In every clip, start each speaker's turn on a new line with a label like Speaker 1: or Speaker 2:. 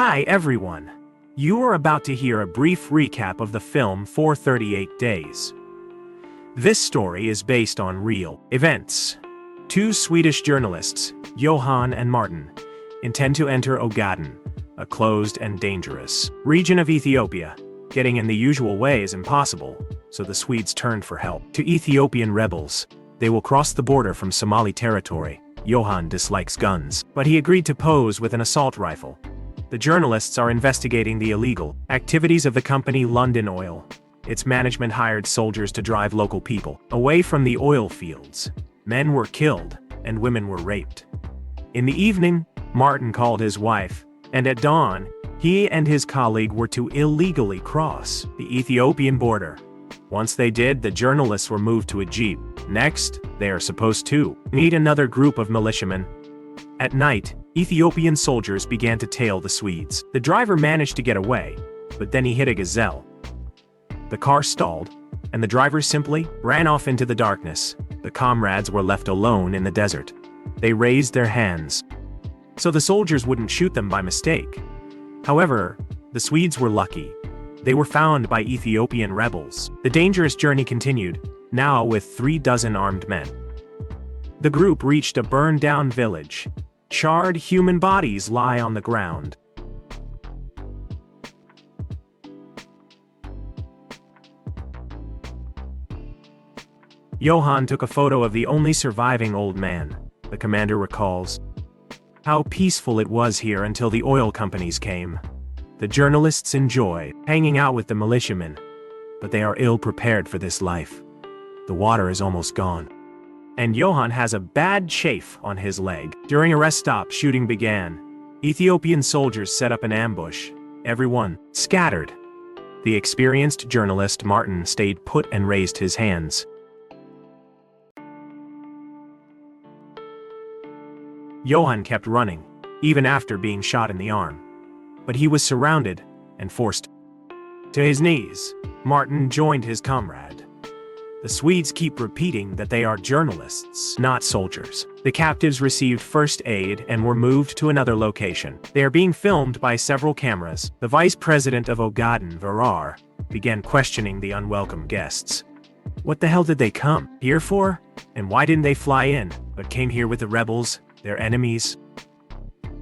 Speaker 1: Hi everyone! You are about to hear a brief recap of the film 438 Days. This story is based on real events. Two Swedish journalists, Johan and Martin, intend to enter Ogaden, a closed and dangerous region of Ethiopia. Getting in the usual way is impossible, so the Swedes turn for help to Ethiopian rebels. They will cross the border from Somali territory. Johan dislikes guns, but he agreed to pose with an assault rifle. The journalists are investigating the illegal activities of the company London Oil. Its management hired soldiers to drive local people away from the oil fields. Men were killed, and women were raped. In the evening, Martin called his wife, and at dawn, he and his colleague were to illegally cross the Ethiopian border. Once they did, the journalists were moved to a jeep. Next, they are supposed to meet another group of militiamen. At night, Ethiopian soldiers began to tail the Swedes. The driver managed to get away, but then he hit a gazelle. The car stalled, and the driver simply ran off into the darkness. The comrades were left alone in the desert. They raised their hands, so the soldiers wouldn't shoot them by mistake. However, the Swedes were lucky. They were found by Ethiopian rebels. The dangerous journey continued, now with 36 armed men. The group reached a burned-down village. Charred human bodies lie on the ground. Johan took a photo of the only surviving old man. The commander recalls how peaceful it was here until the oil companies came. The journalists enjoy hanging out with the militiamen, but they are ill-prepared for this life. The water is almost gone, and Johan has a bad chafe on his leg. During a rest stop, shooting began. Ethiopian soldiers set up an ambush. Everyone scattered. The experienced journalist Martin stayed put and raised his hands. Johan kept running, even after being shot in the arm. But he was surrounded and forced to his knees. Martin joined his comrade. The Swedes keep repeating that they are journalists, not soldiers. The captives received first aid and were moved to another location. They are being filmed by several cameras. The vice president of Ogaden, Varar, began questioning the unwelcome guests. What the hell did they come here for? And why didn't they fly in, but came here with the rebels, their enemies?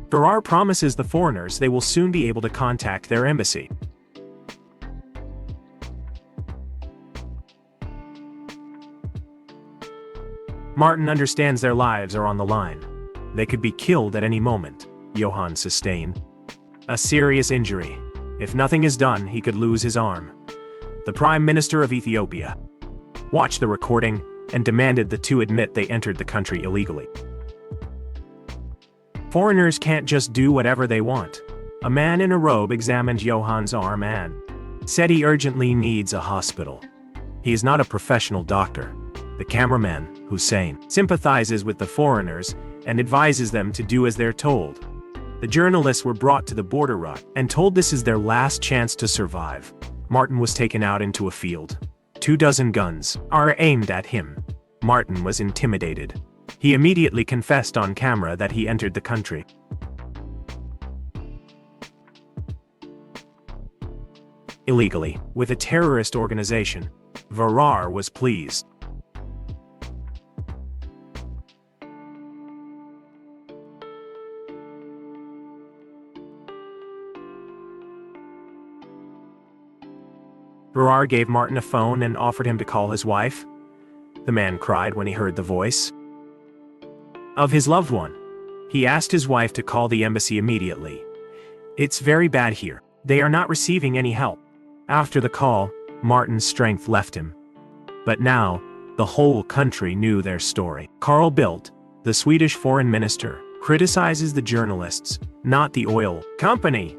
Speaker 1: Varar promises the foreigners they will soon be able to contact their embassy. Martin understands their lives are on the line. They could be killed at any moment. Johan sustained a serious injury. If nothing is done, he could lose his arm. The Prime Minister of Ethiopia watched the recording and demanded the two admit they entered the country illegally. Foreigners can't just do whatever they want. A man in a robe examined Johan's arm and said he urgently needs a hospital. He is not a professional doctor. The cameraman, Hussein, sympathizes with the foreigners and advises them to do as they're told. The journalists were brought to the border route and told this is their last chance to survive. Martin was taken out into a field. 24 guns are aimed at him. Martin was intimidated. He immediately confessed on camera that he entered the country illegally with a terrorist organization. Varar was pleased. Varar gave Martin a phone and offered him to call his wife. The man cried when he heard the voice of his loved one. He asked his wife to call the embassy immediately. It's very bad here. They are not receiving any help. After the call, Martin's strength left him. But now, the whole country knew their story. Carl Bildt, the Swedish foreign minister, criticizes the journalists, not the oil company.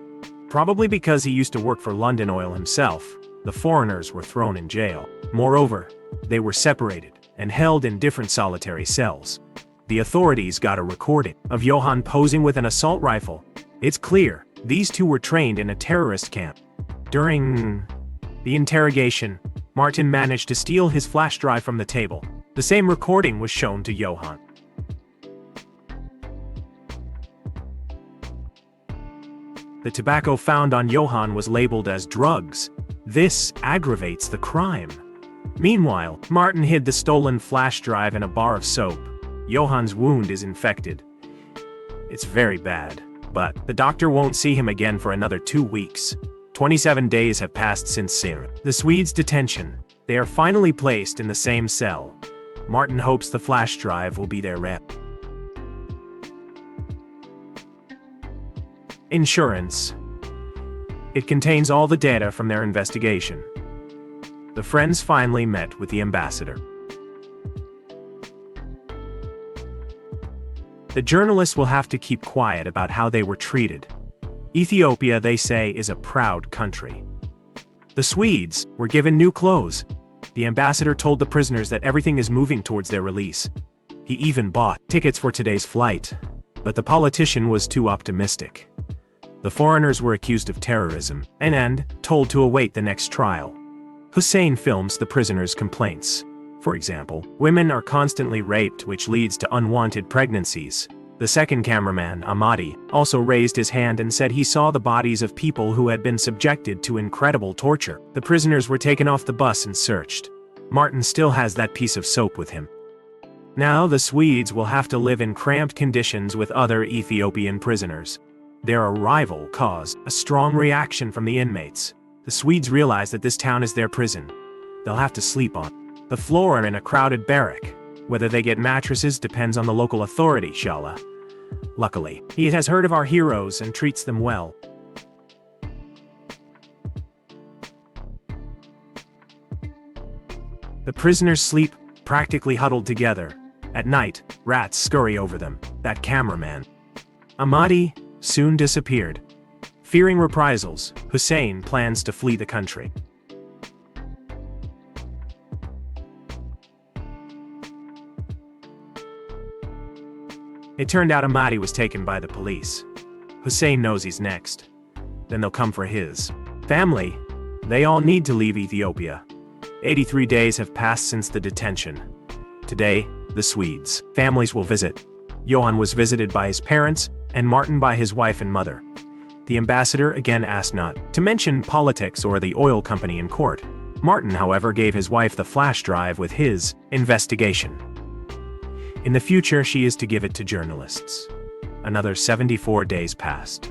Speaker 1: Probably because he used to work for London Oil himself, the foreigners were thrown in jail. Moreover, they were separated and held in different solitary cells. The authorities got a recording of Johan posing with an assault rifle. It's clear, these two were trained in a terrorist camp. During the interrogation, Martin managed to steal his flash drive from the table. The same recording was shown to Johan. The tobacco found on Johan was labeled as drugs. This aggravates the crime. Meanwhile, Martin hid the stolen flash drive in a bar of soap. Johan's wound is infected. It's very bad, but the doctor won't see him again for another 2 weeks. 27 days have passed since the Swedes' detention. They are finally placed in the same cell. Martin hopes the flash drive will be their rep. Insurance. It contains all the data from their investigation. The friends finally met with the ambassador. The journalists will have to keep quiet about how they were treated. Ethiopia, they say, is a proud country. The Swedes were given new clothes. The ambassador told the prisoners that everything is moving towards their release. He even bought tickets for today's flight. But the politician was too optimistic. The foreigners were accused of terrorism and told to await the next trial. Hussein films the prisoners' complaints. For example, women are constantly raped, which leads to unwanted pregnancies. The second cameraman, Ahmadi, also raised his hand and said he saw the bodies of people who had been subjected to incredible torture. The prisoners were taken off the bus and searched. Martin still has that piece of soap with him. Now the Swedes will have to live in cramped conditions with other Ethiopian prisoners. Their arrival caused a strong reaction from the inmates. The Swedes realize that this town is their prison. They'll have to sleep on the floor in a crowded barrack. Whether they get mattresses depends on the local authority, Shala. Luckily, he has heard of our heroes and treats them well. The prisoners sleep practically huddled together. At night, rats scurry over them. That cameraman, Ahmadi, soon disappeared. Fearing reprisals, Hussein plans to flee the country. It turned out Ahmadi was taken by the police. Hussein knows he's next. Then they'll come for his family. They all need to leave Ethiopia. 83 days have passed since the detention. Today, the Swedes' families will visit. Johan was visited by his parents, and Martin by his wife and mother. The ambassador again asked not to mention politics or the oil company in court. Martin, however, gave his wife the flash drive with his investigation. In the future, she is to give it to journalists. Another 74 days passed.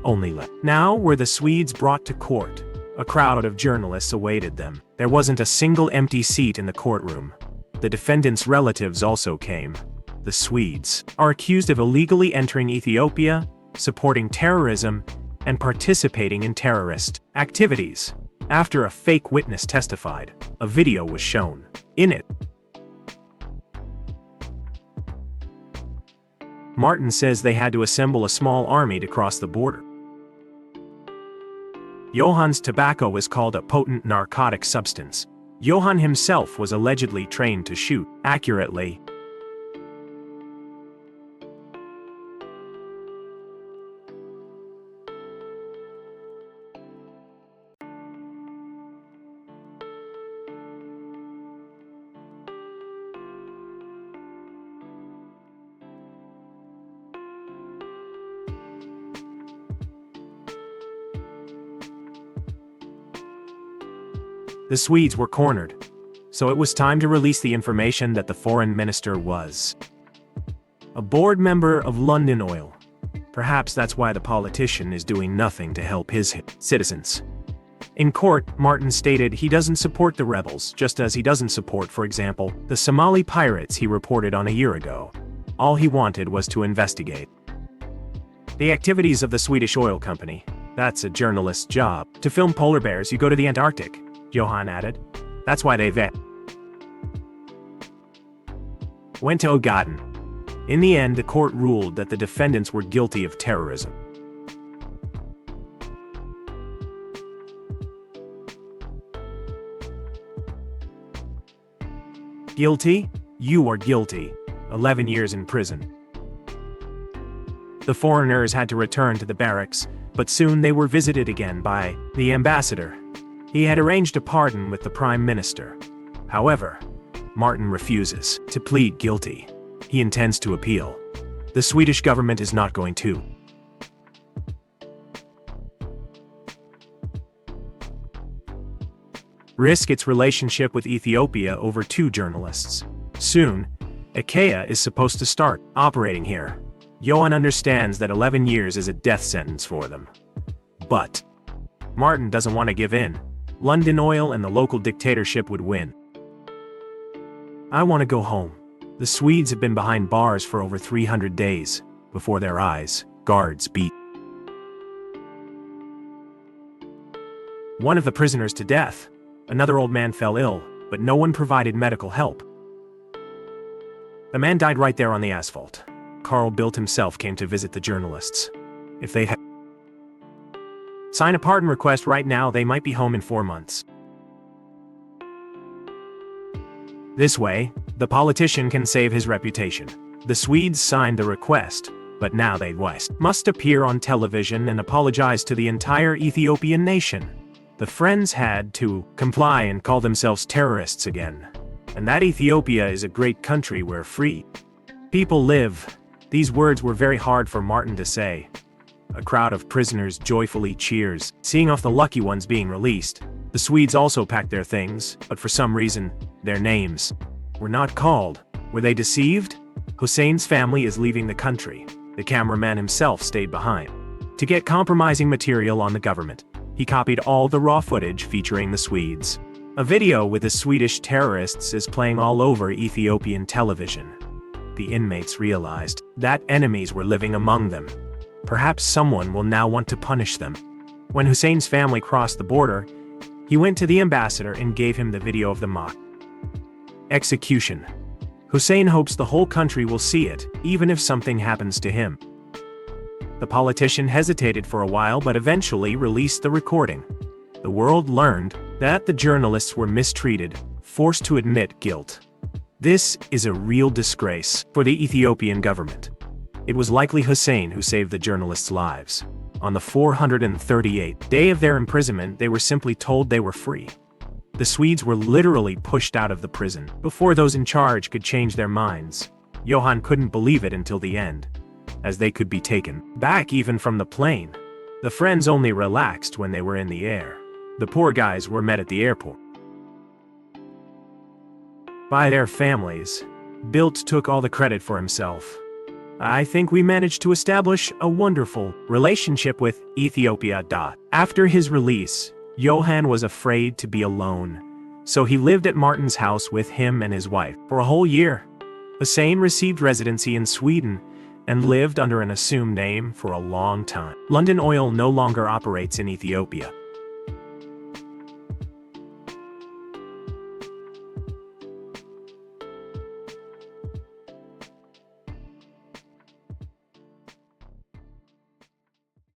Speaker 1: Only left. Now were the Swedes brought to court. A crowd of journalists awaited them. There wasn't a single empty seat in the courtroom. The defendants' relatives also came. The Swedes are accused of illegally entering Ethiopia, supporting terrorism, and participating in terrorist activities. After a fake witness testified, a video was shown. In it, Martin says they had to assemble a small army to cross the border. Johan's tobacco is called a potent narcotic substance. Johan himself was allegedly trained to shoot accurately. The Swedes were cornered, so it was time to release the information that the foreign minister was a board member of London Oil. Perhaps that's why the politician is doing nothing to help his citizens. In court, Martin stated he doesn't support the rebels, just as he doesn't support, for example, the Somali pirates he reported on a year ago. All he wanted was to investigate the activities of the Swedish oil company. That's a journalist's job. To film polar bears, you go to the Antarctic, Johan added. That's why they went to Ogaden. In the end, the court ruled that the defendants were guilty of terrorism. Guilty? You are guilty. 11 years in prison. The foreigners had to return to the barracks, but soon they were visited again by the ambassador. He had arranged a pardon with the Prime Minister. However, Martin refuses to plead guilty. He intends to appeal. The Swedish government is not going to risk its relationship with Ethiopia over 2 journalists. Soon, IKEA is supposed to start operating here. Johan understands that 11 years is a death sentence for them. But Martin doesn't want to give in. London Oil and the local dictatorship would win. I want to go home. The Swedes have been behind bars for over 300 days. Before their eyes, guards beat one of the prisoners to death. Another old man fell ill, but no one provided medical help. The man died right there on the asphalt. Carl Bildt himself came to visit the journalists. If they had sign a pardon request right now, they might be home in 4 months. This way, the politician can save his reputation. The Swedes signed the request, but now they must appear on television and apologize to the entire Ethiopian nation. The friends had to comply and call themselves terrorists again. And that Ethiopia is a great country where free people live. These words were very hard for Martin to say. A crowd of prisoners joyfully cheers, seeing off the lucky ones being released. The Swedes also packed their things, but for some reason, their names were not called. Were they deceived? Hussein's family is leaving the country. The cameraman himself stayed behind to get compromising material on the government. He copied all the raw footage featuring the Swedes. A video with the Swedish terrorists is playing all over Ethiopian television. The inmates realized that enemies were living among them. Perhaps someone will now want to punish them. When Hussein's family crossed the border, he went to the ambassador and gave him the video of the mock execution. Hussein hopes the whole country will see it, even if something happens to him. The politician hesitated for a while but eventually released the recording. The world learned that the journalists were mistreated, forced to admit guilt. This is a real disgrace for the Ethiopian government. It was likely Hussein who saved the journalists' lives. On the 438th day of their imprisonment, they were simply told they were free. The Swedes were literally pushed out of the prison before those in charge could change their minds. Johan couldn't believe it until the end, as they could be taken back even from the plane. The friends only relaxed when they were in the air. The poor guys were met at the airport by their families. Bildt took all the credit for himself. I think we managed to establish a wonderful relationship with Ethiopia. After his release, Johan was afraid to be alone, so he lived at Martin's house with him and his wife for a whole year. Hussein received residency in Sweden and lived under an assumed name for a long time. London Oil no longer operates in Ethiopia.